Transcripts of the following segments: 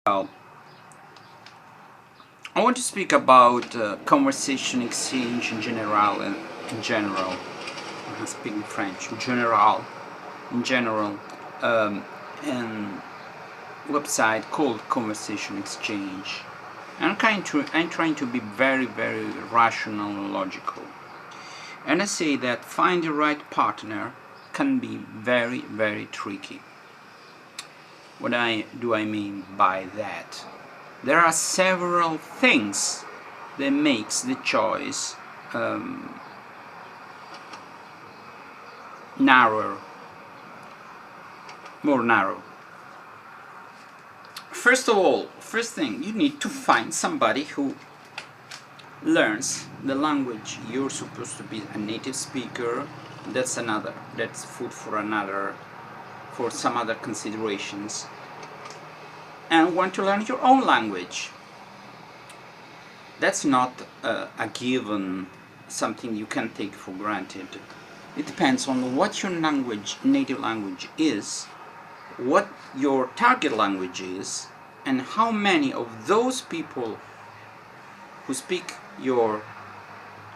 Well, I want to speak about conversation exchange in general. I'm speaking French. In general, and website called Conversation Exchange. I'm trying to be very, very rational and logical. And I say that find the right partner can be very, very tricky. Do I mean by that? There are several things that makes the choice narrower, more narrow. First of all, first thing, you need to find somebody who learns the language. You're supposed to be a native speaker. That's food for some other considerations. And want to learn your own language. That's not a given, something you can take for granted. It depends on what your native language is, what your target language is, and how many of those people who speak the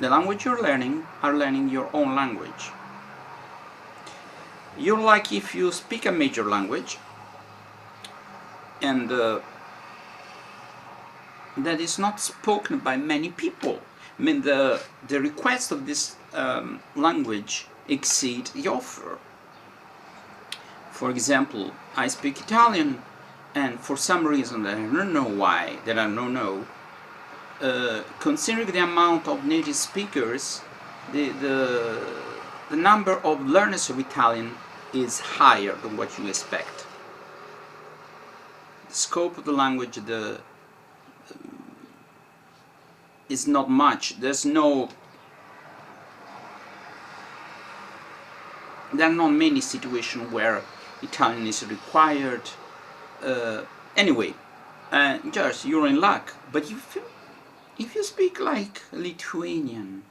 language you're learning are learning your own language. You're like if you speak a major language and that is not spoken by many people. I mean, the request of this language exceed the offer. For example, I speak Italian, and for some reason that I don't know why, considering the amount of native speakers, the number of learners of Italian is higher than what you expect. The scope of the language is not much. There are not many situations where Italian is required. Anyway, just you're in luck. But if you speak like Lithuanian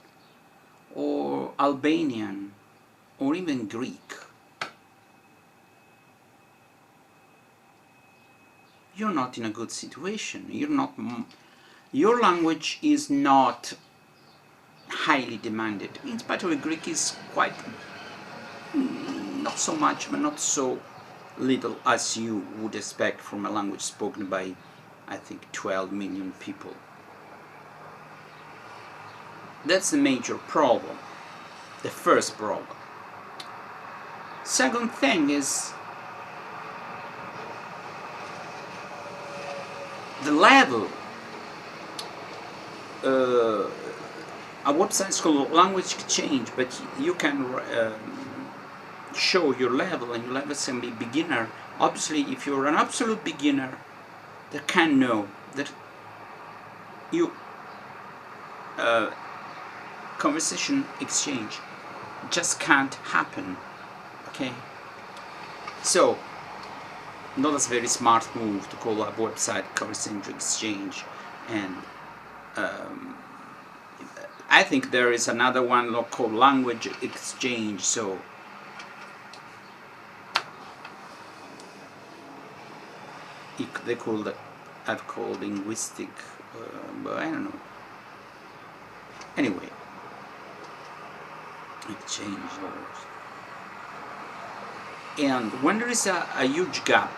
or Albanian or even Greek, you're not in a good situation. Your language is not highly demanded. In spite of Greek is quite, not so much, but not so little as you would expect from a language spoken by, I think, 12 million people. That's the major problem, the first problem. Second thing is the level. A website is called Language Exchange, but you can show your level, and your level can be beginner. Obviously, if you're an absolute beginner, they can know that you conversation exchange just can't happen. Okay, so not a very smart move to call a website Conversation Exchange, and I think there is another one called Language Exchange. So they could have called linguistic, but I don't know. Anyway, exchange. And when there is a huge gap,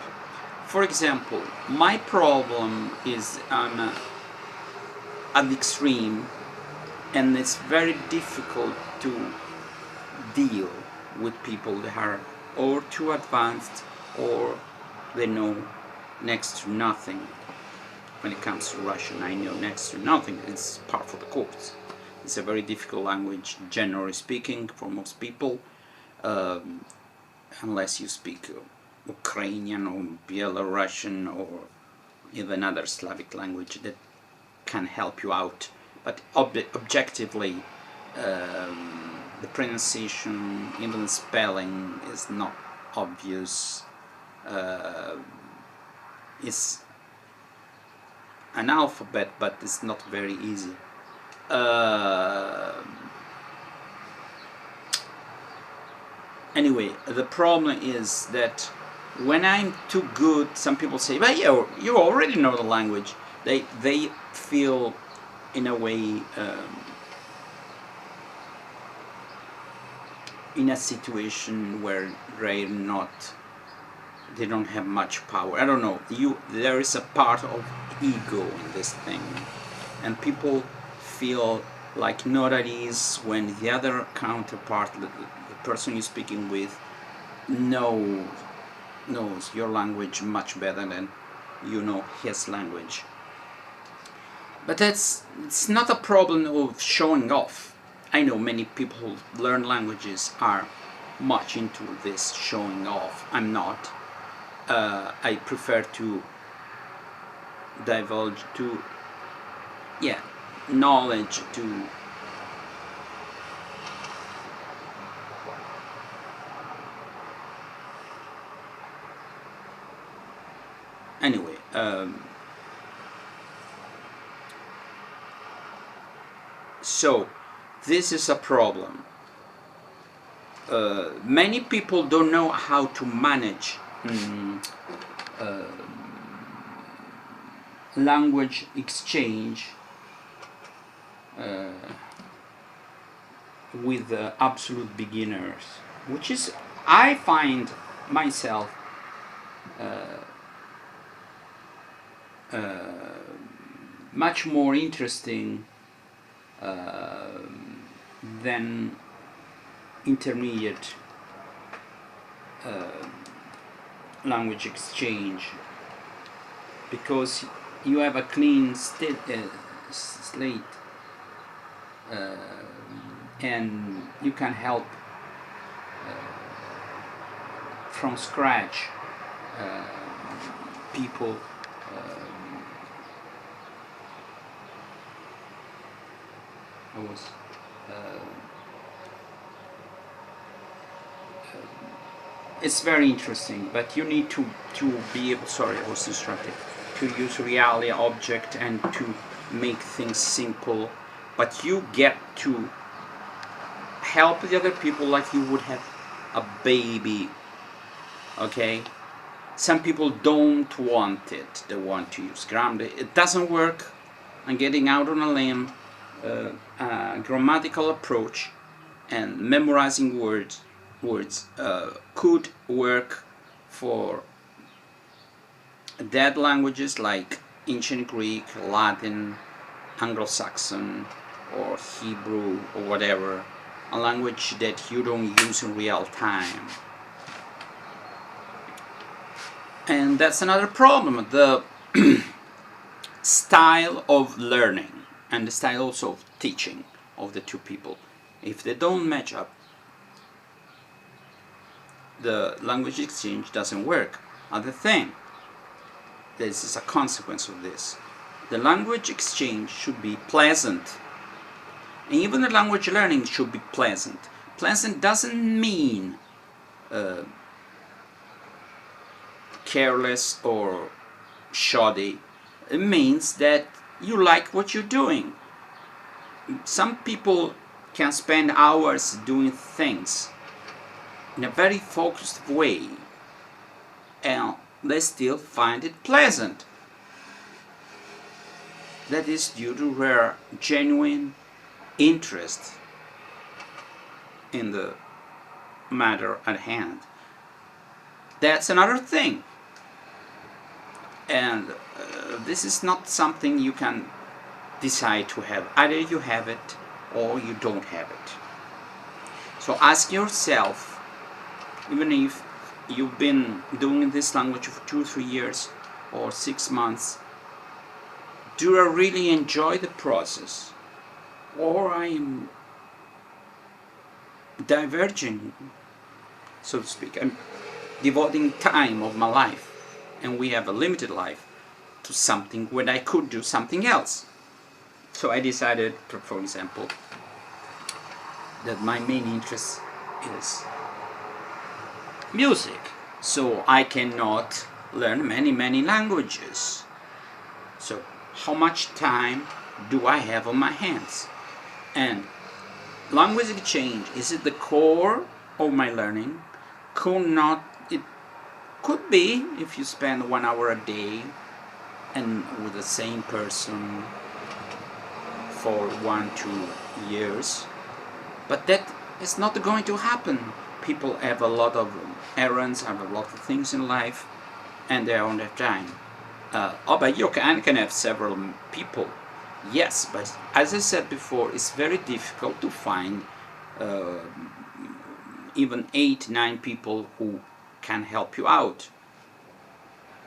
for example, my problem is I'm at the extreme, and it's very difficult to deal with people that are or too advanced or they know next to nothing. When it comes to Russian, I know next to nothing. It's part of the course. It's a very difficult language, generally speaking, for most people, unless you speak Ukrainian or Belarusian or even other Slavic language that can help you out. But objectively, the pronunciation, even the spelling, is not obvious. It's an alphabet, but it's not very easy. Anyway, the problem is that When I'm too good, some people say, "But you already know the language." They feel in a way in a situation where they don't have much power. I don't know. There is a part of ego in this thing, and people feel like not at ease when the other counterpart, the person you're speaking with, knows your language much better than you know his language. But it's not a problem of showing off. I know many people who learn languages are much into this showing off. I'm not. I prefer to divulge to knowledge to anyway. So this is a problem. Many people don't know how to manage language exchange with absolute beginners, which is, I find myself much more interesting than intermediate language exchange, because you have a clean slate and you can help from scratch people it's very interesting, but you need to be able, sorry, I was distracted, to use reality object and to make things simple, but you get to help the other people like you would have a baby. Okay, some people don't want it, they want to use grammar. It doesn't work. I'm getting out on a limb. Grammatical approach and memorizing words could work for dead languages like ancient Greek, Latin, Anglo-Saxon, or Hebrew, or whatever, a language that you don't use in real time. And that's another problem, the style of learning and the style also of teaching of the two people. If they don't match up, the language exchange doesn't work. Other thing, this is a consequence of this. The language exchange should be pleasant. And even the language learning should be pleasant. Pleasant doesn't mean careless or shoddy. It means that you like what you're doing. Some people can spend hours doing things in a very focused way and they still find it pleasant. That is due to their genuine interest in the matter at hand. That's another thing. And this is not something you can decide to have. Either you have it or you don't have it. So ask yourself, even if you've been doing this language for 2 or 3 years or 6 months, do I really enjoy the process, or I'm diverging, so to speak? I'm devoting time of my life, and we have a limited life, to something when I could do something else. So I decided, for example, that my main interest is music, so I cannot learn many languages. So how much time do I have on my hands? And language exchange, is it the core of my learning? Could not it Could be if you spend 1 hour a day and with the same person for 1-2 years, but that is not going to happen. People have a lot of errands, have a lot of things in life, and they don't have time. But you can have several people, yes, but as I said before, it's very difficult to find even 8-9 people who can help you out.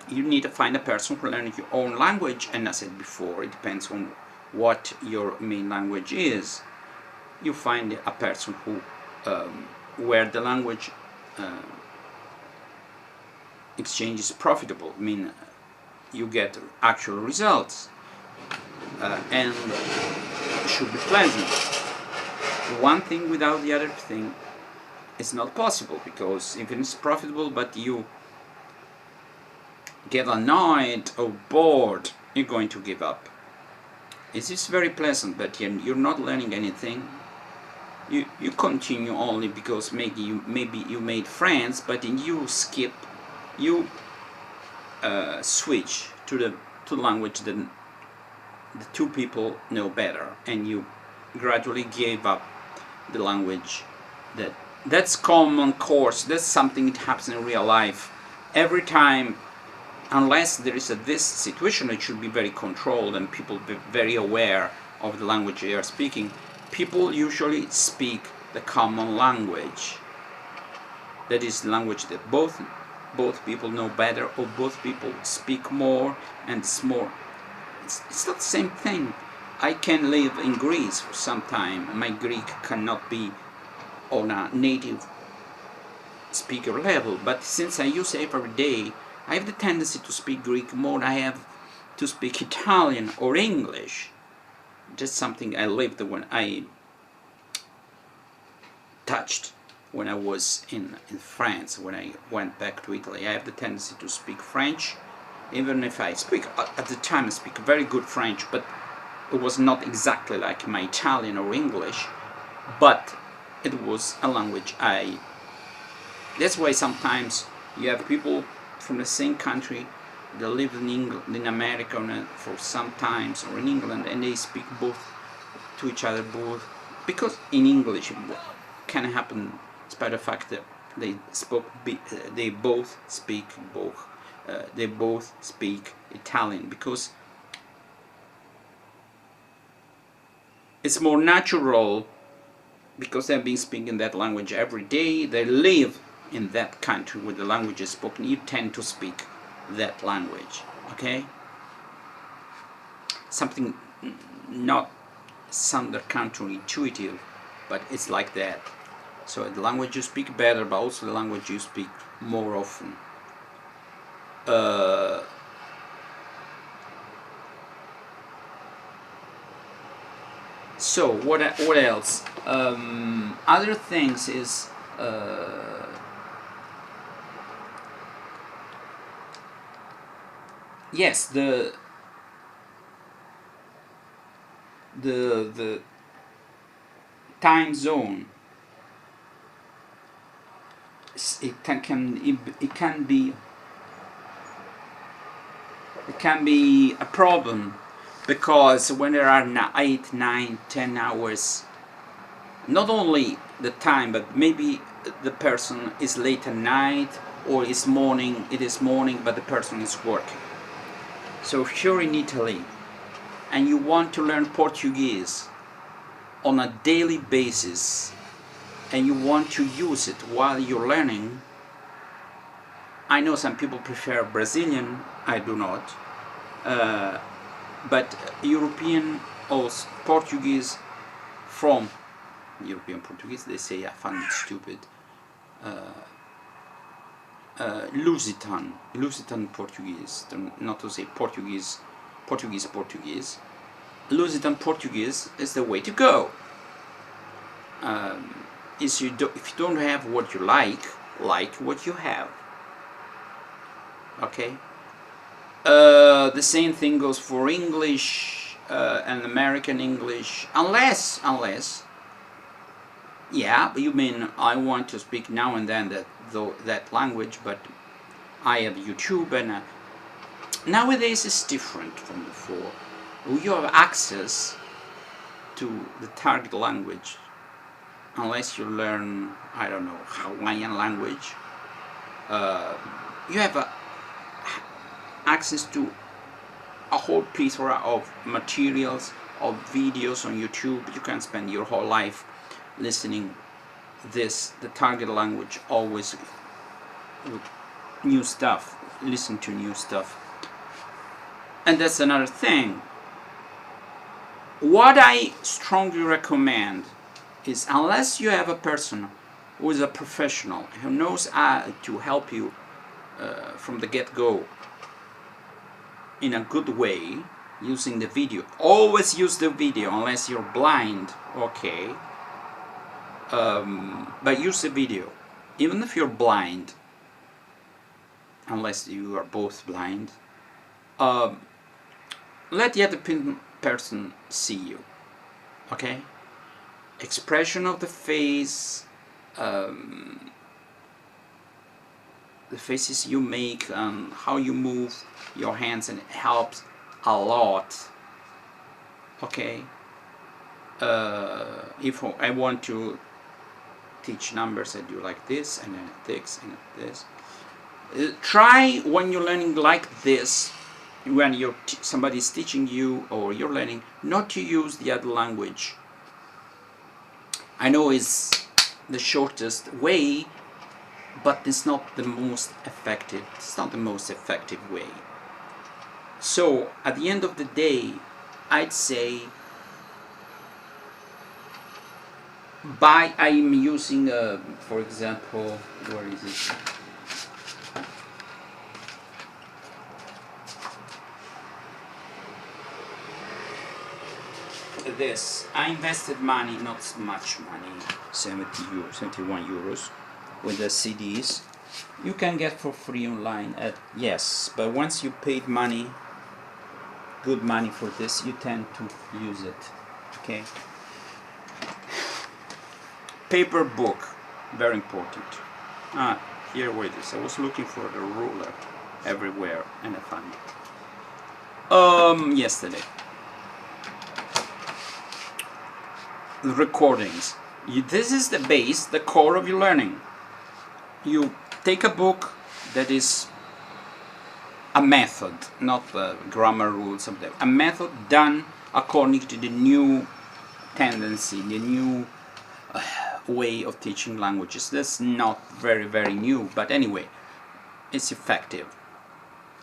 You need to find a person who learns your own language, and as I said before, it depends on what your main language is. You find a person who where the language exchange is profitable. I mean, you get actual results, and should be pleasant. One thing without the other thing is not possible, because even it's profitable but you get annoyed or bored, you're going to give up. It is very pleasant, but you're not learning anything. You continue only because maybe you made friends, but then you skip, you switch to the language that the two people know better, and you gradually gave up the language that's common course. That's something that happens in real life every time. Unless there is this situation, it should be very controlled and people be very aware of the language they are speaking. People usually speak the common language. That is the language that both people know better, or both people speak more, and it's more. It's not the same thing. I can live in Greece for some time. My Greek cannot be on a native speaker level, but since I use it every day, I have the tendency to speak Greek more than I have to speak Italian or English. Just something I lived when I touched when I was in France. When I went back to Italy, I have the tendency to speak French, even if I speak, at the time I speak very good French, but it was not exactly like my Italian or English, but it was a language that's why sometimes you have people from the same country that live in America for some times, or in England, and they speak both to each other, because in English it can happen despite the fact that they both speak Italian, because it's more natural, because they've been speaking that language every day. They live in that country where the language is spoken. You tend to speak that language, okay? Something not sound counterintuitive, but it's like that. So the language you speak better, but also the language you speak more often. So what else? Other things is yes, the time zone. It can be a problem, because when there are 8, 9, 10 hours, not only the time, but maybe the person is late at night, or it is morning, but the person is working. So if you're in Italy and you want to learn Portuguese on a daily basis, and you want to use it while you're learning, I know some people prefer Brazilian, I do not, but European or Portuguese from European Portuguese, they say, I find it stupid, Lusitan Portuguese, not to say Portuguese. Lusitan Portuguese is the way to go. If you don't have what you like what you have. Okay. The same thing goes for English and American English, unless yeah, you mean I want to speak now and then that language, but I have YouTube, and nowadays it's different from before. You have access to the target language, unless you learn, I don't know, Hawaiian language. You have access to a whole plethora of materials, of videos on YouTube. You can spend your whole life listening the target language, always new stuff, listen to new stuff. And that's another thing. What I strongly recommend is, unless you have a person who is a professional, who knows how to help you from the get-go in a good way, using the video. Always use the video, unless you're blind, okay. But use the video, even if you're blind, unless you are both blind. Let the other person see you, okay? Expression of the face, the faces you make, how you move your hands, and it helps a lot, okay? If I want to teach numbers, I do like this, and then this, and this. Try, when you're learning like this, when somebody's teaching you or you're learning, not to use the other language. I know it's the shortest way, but it's not the most effective. It's not the most effective way. So at the end of the day, I'd say I'm using for example, where is it? This, I invested money, not much money, 71 euros with the CDs. You can get for free online yes, but once you paid money, good money for this, you tend to use it, okay? Paper book, very important. Here, wait, I was looking for the ruler everywhere, and I found it yesterday. Recordings. This is the base, the core of your learning. You take a book that is a method, not grammar rules, something. A method done according to the new tendency, the new way of teaching languages. That's not very new, but anyway, it's effective.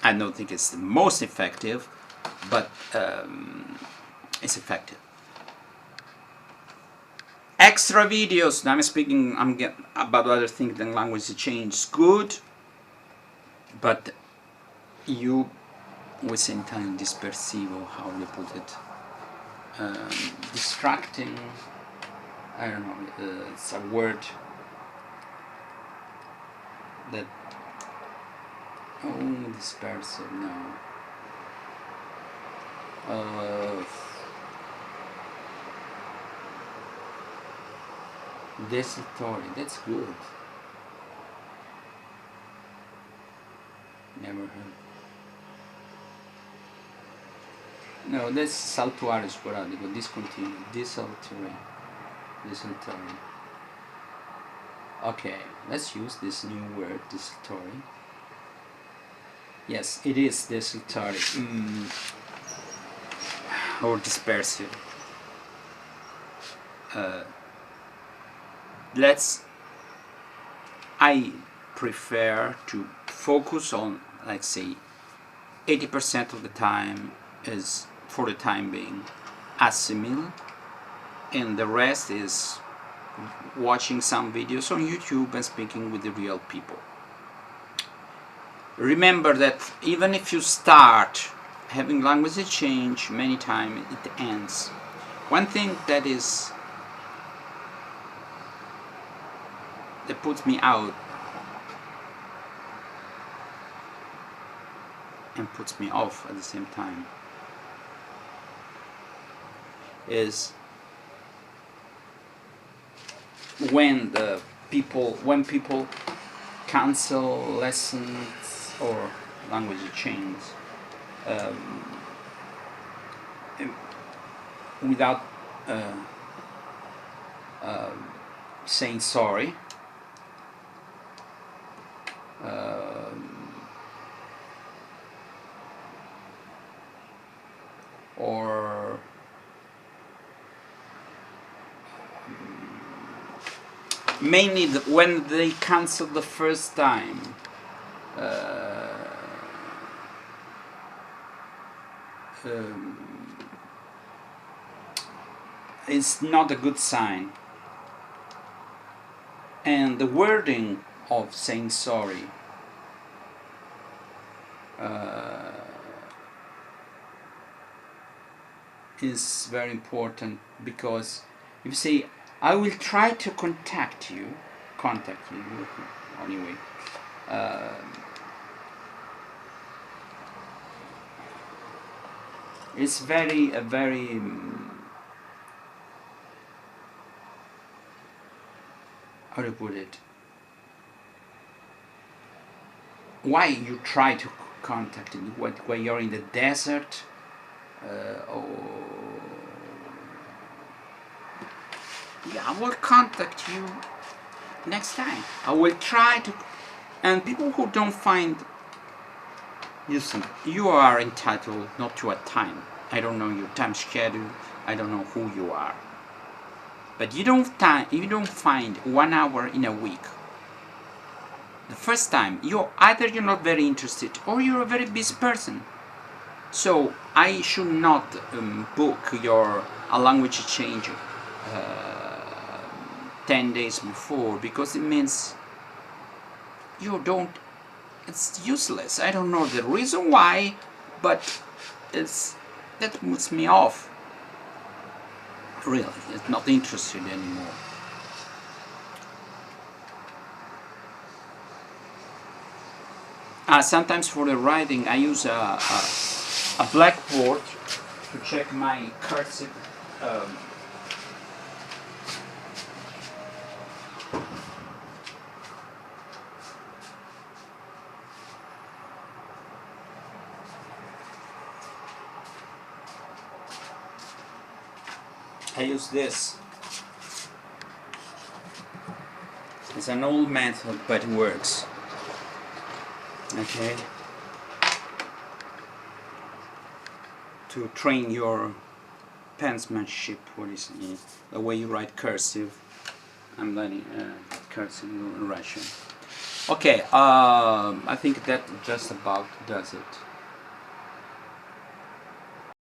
I don't think it's the most effective, but it's effective. Extra videos. I'm getting about other things than language change. Good, but we say in Italian dispersivo, how you put it, distracting. I don't know. It's a word that. Dispersive. No. Desultory, that's good. Never heard. No, that's saltuario sporadico, discontinuo, desultory. Okay, let's use this new word, desultory. Yes, it is desultory. Or dispersive. I prefer to focus on, let's say, 80% of the time is, for the time being, assimil, and the rest is watching some videos on YouTube and speaking with the real people. Remember that even if you start having language change, many times it ends. One thing that puts me out and puts me off at the same time is when people cancel lessons or language change um, without saying sorry. Or mainly when they cancel the first time, it's not a good sign. And the wording of saying sorry is very important, because if you say I will try to contact you anyway, it's very how to put it, why you try to contact me when you're in the desert, or yeah, I will contact you next time. I will try to. And people who don't find, listen, you are entitled not to a time. I don't know your time schedule. I don't know who you are. But you don't find 1 hour in a week. The first time, you're not very interested, or you're a very busy person. So I should not book a language change 10 days before, because it means you don't. It's useless. I don't know the reason why, but that puts me off. Really, it's not interested anymore. Sometimes for the writing, I use a blackboard to check my cursive. I use this. It's an old method, but it works. Okay. To train your penmanship, the way you write cursive. I'm learning cursive in Russian. Okay, I think that just about does it.